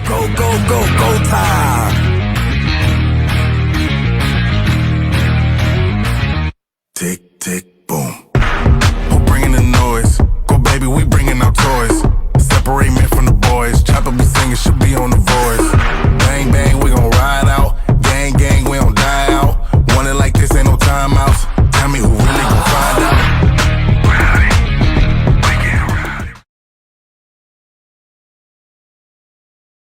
Go, go, go, go time. Tick, tick, boom. Who bringing the noise? Go, baby, we bringing our toys. Separate men from the boys. Chopper be singing, she'll be